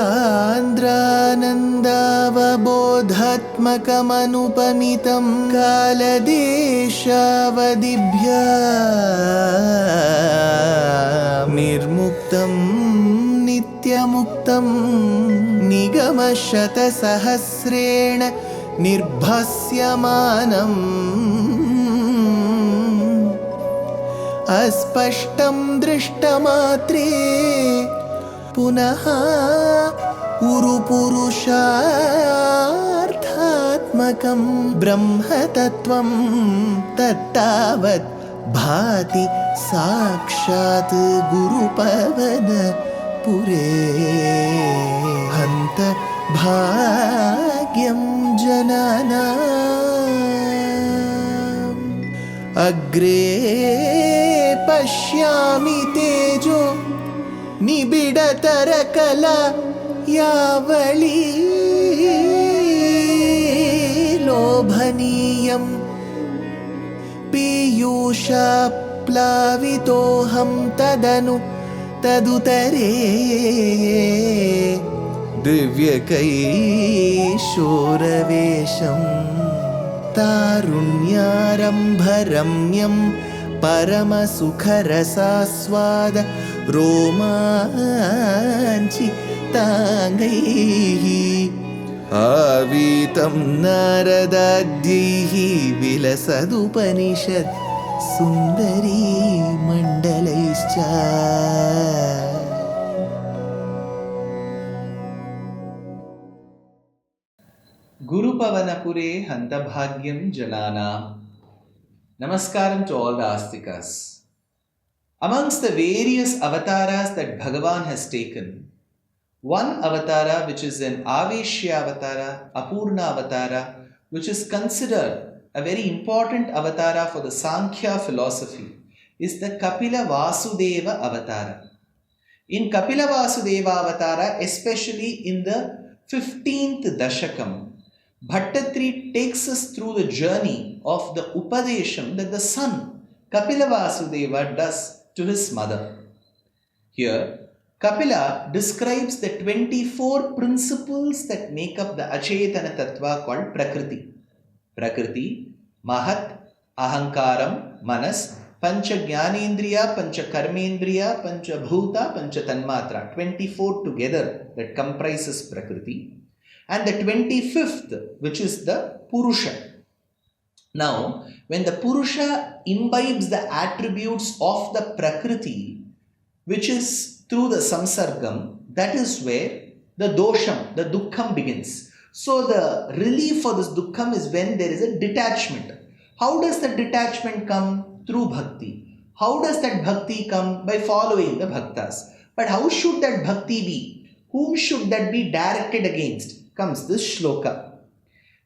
सान्द्रानन्दावबोधात्मकमनुपमितं कालदेशावदिभ्या निर्मुक्तं नित्यमुक्तं निगमशतसहस्रेण निर्भास्यमानम् अस्पष्टं दृष्टमात्रे पुनः उरुपुरुषार्थात्मकं ब्रह्मतत्त्वं तत्तावत् भाति साक्षात् गुरुपवनपुरे हन्त भाग्यं जनानाम् अग्रे पश्यामि तेजो निबिडतरकला यावली लोभनीयं पीयूषाप्लावितोऽहं तदुतरे दिव्यकैशोरवेशं तारुण्यारम्भरम्यं परमसुखरसास्वाद रोमाञ्चिताङ्गैः आवीतं नारदाद्यैः विलसदुपनिषत् सुन्दरी मण्डलैश्च Gurupavanapure Hantabhagyam Jananam. Namaskaram to all the Astikas. Amongst the various avatars that Bhagavan has taken, one avatara which is an Aveshya avatara, Apurna avatara, which is considered a very important avatara for the Sankhya philosophy, is the Kapila Vasudeva avatara. In Kapila Vasudeva avatara, especially in the 15th Dashakam, Bhaṭṭatiri takes us through the journey of the Upadesham that the son Kapila Vasudeva does to his mother. Here, Kapila describes the 24 principles that make up the Achetana Tattva called Prakriti. Prakriti, Mahat, Ahankaram, Manas, Pancha Jnanendriya, Pancha Karmendriya, Pancha Bhuta, Pancha Tanmatra. 24 together that comprises Prakriti. And the 25th, which is the Purusha. Now, when the Purusha imbibes the attributes of the Prakriti, which is through the Samsargam, that is where the Dosham, the Dukkham begins. So, the relief for this Dukkham is when there is a detachment. How does the detachment come? Through Bhakti. How does that Bhakti come? By following the Bhaktas. But how should that Bhakti be? Whom should that be directed against? Comes this Shloka.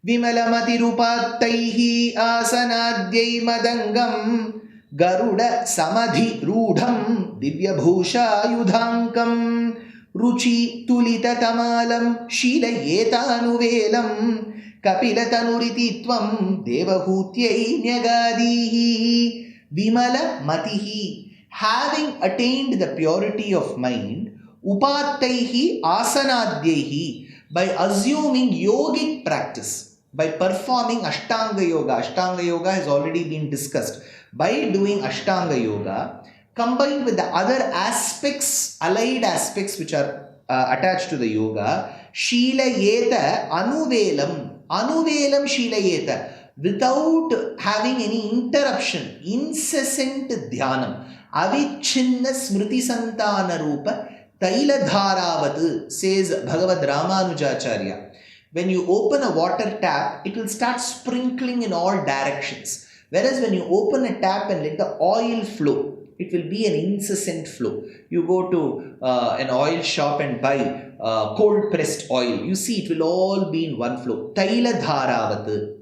Vimalamati rupattaihi asanadyai madangam Garuda samadhi rudham divya bhusha yudhankam Ruchi tulita tamalam shila anuvelam Kapila tanurititvam devahutyai nyagadihi Vimala matihi, having attained the purity of mind, upattaihi asanadhyaihi, by assuming yogic practice, by performing Ashtanga yoga. Ashtanga yoga has already been discussed. By doing Ashtanga yoga, combined with the other aspects, allied aspects which are attached to the yoga, Shilayeta anuvelam, anuvelam Shilayeta, without having any interruption, incessant dhyanam, avichinna smriti santana rupa, Taila Dharavat, says Bhagavad Ramanujacharya. When you open a water tap, it will start sprinkling in all directions. Whereas when you open a tap and let the oil flow, it will be an incessant flow. You go to an oil shop and buy cold pressed oil. You see it will all be in one flow. Taila Dharavat.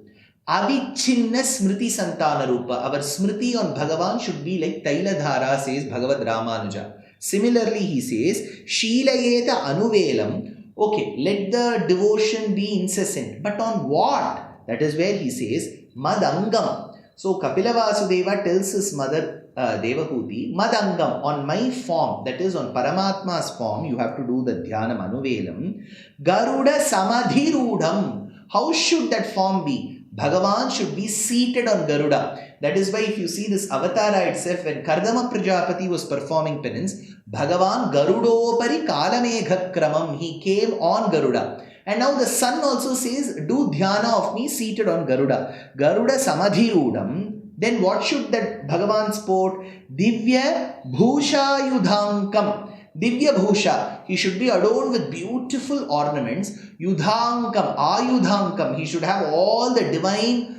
Avichinna Smriti Santana Rupa. Our Smriti on Bhagavan should be like Taila Dhara, says Bhagavad Ramanuja. Similarly, he says, Shilayeta Anuvelam. Okay, let the devotion be incessant. But on what? That is where he says, Madangam. So, Kapila Vasudeva tells his mother, Devahuti, Madangam, on my form, that is on Paramatma's form, you have to do the Dhyanam Anuvelam. Garuda Samadhirudham. How should that form be? Bhagavan should be seated on Garuda. That is why if you see this avatara itself, when Kardama Prajapati was performing penance, Bhagavan Garudopari Kalamegha Kramam, he came on Garuda. And now the sun also says, do dhyana of me seated on Garuda. Garuda Samadhirudam. Then what should that Bhagavan sport? Divya Bhusha Yudhankam. Divya Bhusha. He should be adorned with beautiful ornaments. Yudhankam, Ayudhankam. He should have all the divine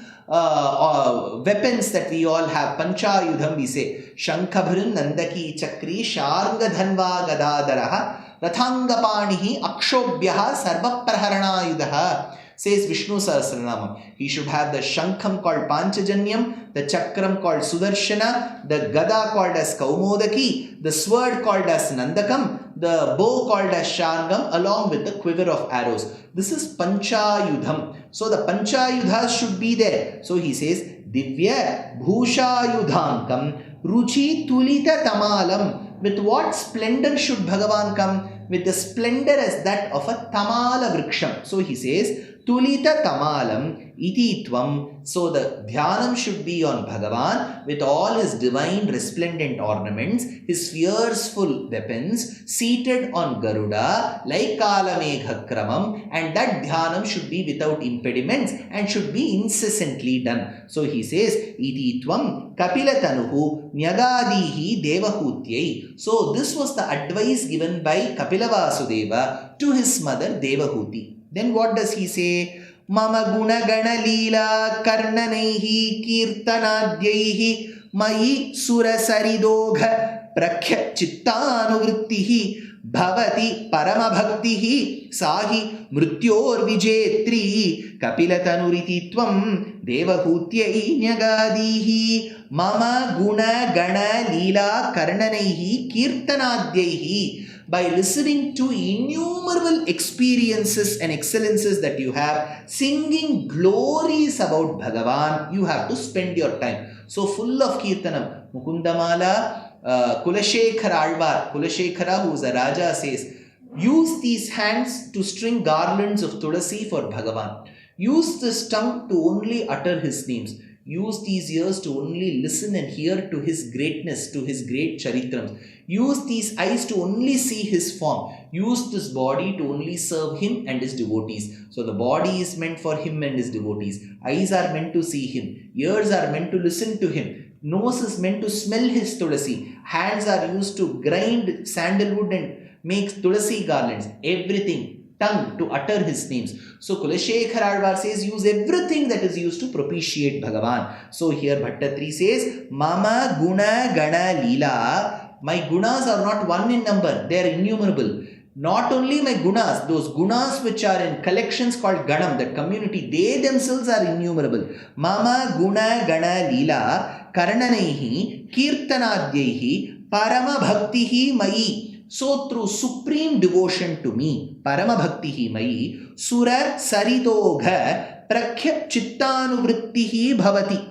weapons that we all have. Pancha Yudham we say. Shankhabharan Nandaki Chakri Sharanga Dhanva Gadadaraha Rathangapanihi Akshobhyaha Sarva Praharana Yudaha. Says Vishnu Sahasranamam. He should have the Shankham called Panchajanyam, the Chakram called Sudarshana, the Gada called as Kaumodaki, the sword called as Nandakam, the bow called as Sharngam, along with the quiver of arrows. This is Panchayudham. So the Panchayudhas should be there. So he says, Divya Bhushayudhankam Ruchi Tulita Tamalam. With what splendor should Bhagavan come? With the splendor as that of a Tamala Vriksham. So he says, Tulita Tamalam Iti Tvam. So the Dhyanam should be on Bhagavan with all his divine resplendent ornaments, his fierceful weapons, seated on Garuda like Kalamegha Kramam, and that Dhyanam should be without impediments and should be incessantly done. So he says, Iti Tvam Kapila Tanuhu Nyagadihi Devahutyai. So this was the advice given by Kapila Vasudeva to his mother Devahuti. Then what does he say? Mama guna gana leela karnanaihi kirtanadhyaihi mai sura saridogha prakhya chittanuvrittihi bhavati paramabhaktihi sahi mrutyor vijetri kapilatanuriti devahutyai nyagadihi mama guna gana leela karnanaihi kirtanadhyaihi. By listening to innumerable experiences and excellences that you have, singing glories about Bhagavan, you have to spend your time. So full of Kirtanam. Mukundamala, Kulashekara Alvar, Kulashekara, who is a Raja, says, use these hands to string garlands of Tulasi for Bhagavan. Use this tongue to only utter his names. Use these ears to only listen and hear to his greatness, to his great charitrams. Use these eyes to only see his form. Use this body to only serve him and his devotees. So the body is meant for him and his devotees. Eyes are meant to see him. Ears are meant to listen to him. Nose is meant to smell his tulasi. Hands are used to grind sandalwood and make tulasi garlands. Everything. Tongue to utter his names. So Kulashekara Alvar says, use everything that is used to propitiate Bhagavan. So here Bhaṭṭatiri says, Mama guna gana leela. My gunas are not one in number, they are innumerable. Not only my gunas, those gunas which are in collections called Ganam, that community, they themselves are innumerable. Mama guna gana leela karnanaihi kirtanadhyaihi parama bhaktihi mai. So through supreme devotion to me, parama bhaktihi mai, sura saridogha prakhya chittanuvrittihi bhavati.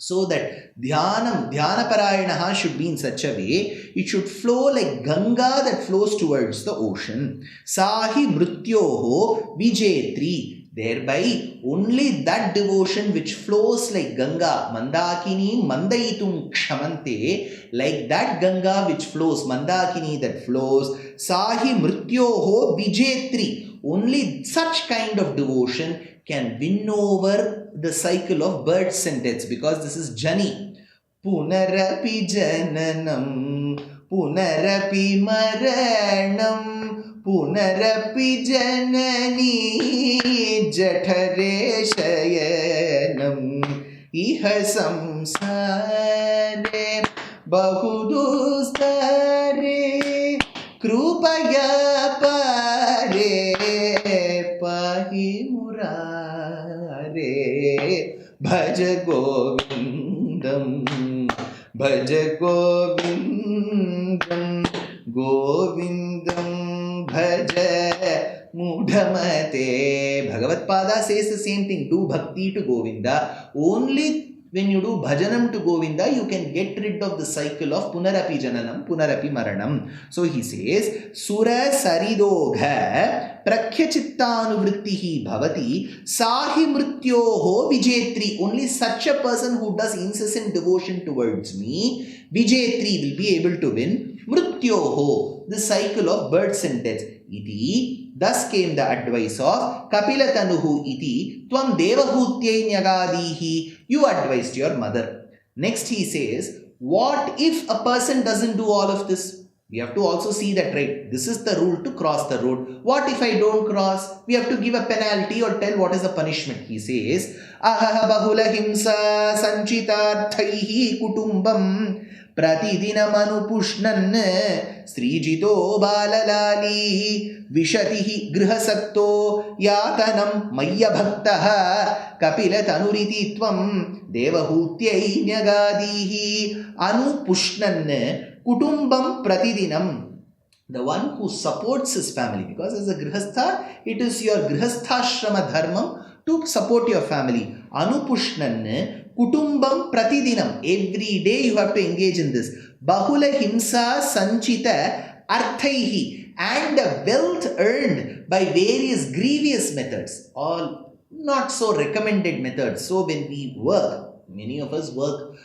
So that dhyanam, dhyanaparayaṇaha should be in such a way, it should flow like Ganga that flows towards the ocean. Sahi mrityoho vijetri. Thereby, only that devotion which flows like Ganga, Mandakini Mandaitum Kshamante, like that Ganga which flows, Mandakini that flows, Sahi Mrityoho Vijetri. Only such kind of devotion can win over the cycle of births and deaths, because this is Jani. Punarapi Jananam, Punarapi Maranam. Punarapi janani jathare shayanam iha samsare bahudustare krupaya pare pahi murare bhaja govindam govindam Bhaja Mudhamate. Bhagavad Pada says the same thing. Do bhakti to Govinda only when you do bhajanam to Govinda, you can get rid of the cycle of punarapi jananam, punarapi maranam. So he says, Sura saridogha prakhyachittaanuvrittihi bhavati sahi mrityoho vijetri. Only such a person who does incessant devotion towards me, vijetri, will be able to win mrityoho, the cycle of births and deaths. Iti. Thus came the advice of Kapila Tanuhu iti tvam devahutyai nyagadihi. You advised your mother. Next he says, what if a person doesn't do all of this? We have to also see that, right? This is the rule to cross the road. What if I don't cross? We have to give a penalty or tell what is the punishment. He says, Ahaha bahula himsa sanchitarthaihi kutumbam प्रतिदिनमनुपुष्णन् श्रीजितो बाललाली विशतिः गृहसक्तो यातनं मय्यभक्तः कपिलतनुरिति त्वं देवहूत्यै न्यगादीः अनुपुष्णन् कुटुम्बं प्रतिदिनं. The one who supports his family, because as a grihastha, it is your grihasthashrama dharmam to support your family. Anupushnan kutumbam pratidinam. Every day you have to engage in this. Bahula himsa sanchita arthaihi. And wealth earned by various grievous methods. All not so recommended methods. So when we work, many of us work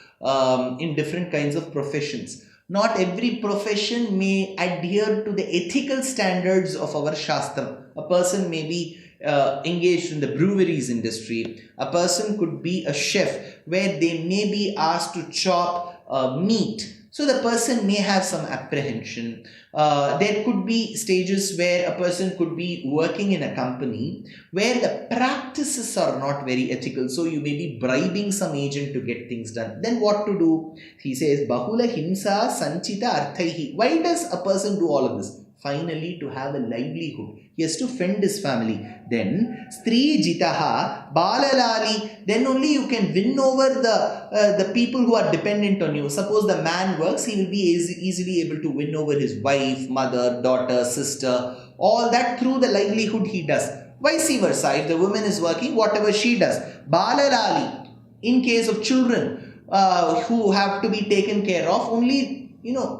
in different kinds of professions. Not every profession may adhere to the ethical standards of our Shastra. A person may be engaged in the breweries industry. A person could be a chef where they may be asked to chop meat. So the person may have some apprehension. There could be stages where a person could be working in a company where the practices are not very ethical. So you may be bribing some agent to get things done. Then what to do? He says, Bahula himsa sanchita arthaihi. Why does a person do all of this? Finally, to have a livelihood. He has to fend his family. Then, Stri Jitaha, Balalali, then only you can win over the people who are dependent on you. Suppose the man works, he will be easily able to win over his wife, mother, daughter, sister, all that through the livelihood he does. Vice versa, if the woman is working, whatever she does. Balalali, in case of children who have to be taken care of, only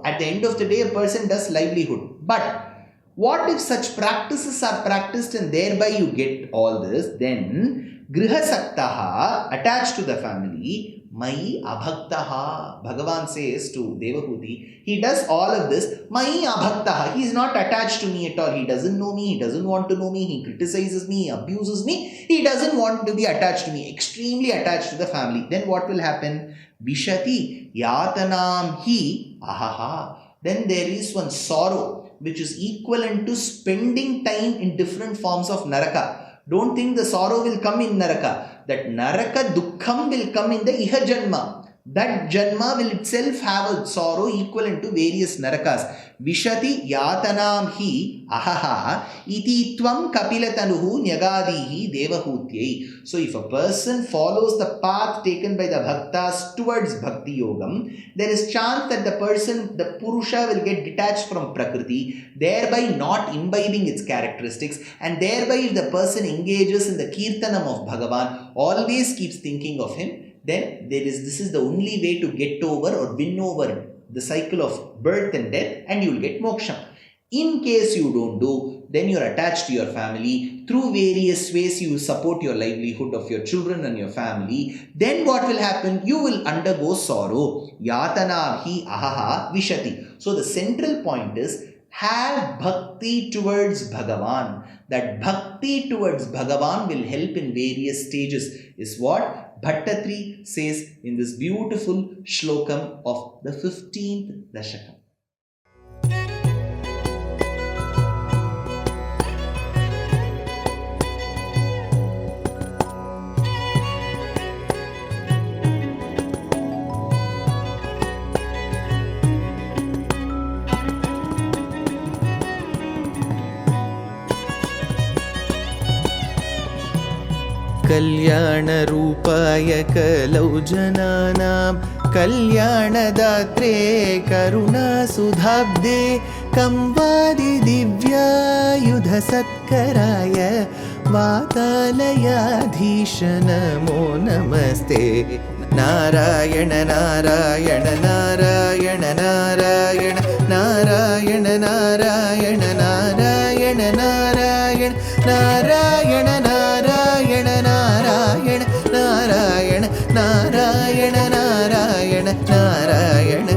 at the end of the day, a person does livelihood. But what if such practices are practiced and thereby you get all this? Then, grihasaktaha, attached to the family, Mai abhaktaha. Bhagavan says to Devahuti, he does all of this. Mai abhaktaha. He is not attached to me at all. He doesn't know me. He doesn't want to know me. He criticizes me. He abuses me. He doesn't want to be attached to me. Extremely attached to the family. Then what will happen? Vishati yatanam hi ahaha. Then there is one sorrow which is equivalent to spending time in different forms of naraka. Don't think the sorrow will come in naraka. That naraka dukkham will come in the iha janma. That janma will itself have a sorrow equivalent to various narakas. Vishati yatanam hi ahaha iti tvam kapilatanuhu nyagadihi devahutyai. So if a person follows the path taken by the bhaktas towards bhakti yogam, there is chance that the person, the purusha, will get detached from prakriti, thereby not imbibing its characteristics, and thereby if the person engages in the kirtanam of Bhagavan, always keeps thinking of him, then this is the only way to get over or win over the cycle of birth and death, and you will get moksha. In case you don't do, then you are attached to your family. Through various ways you support your livelihood of your children and your family. Then what will happen? You will undergo sorrow. Yatana hi ahaha vishati. So the central point is, have bhakti towards Bhagavan. That bhakti towards Bhagavan will help in various stages, is what Bhaṭṭatiri says in this beautiful Shlokam of the 15th Dashakam. कल्याणरूपाय कलौ जनानां कल्याणदात्रे करुणासुधाब्दे कंवादिदिव्यायुधसत्कराय वातालयाधीश नमो नमस्ते नारायण नारायण नारायण नारायण नारायण नारायण नारायण नारायण नारायण नारायण नारायण नारायण नारायण नारायण नारायण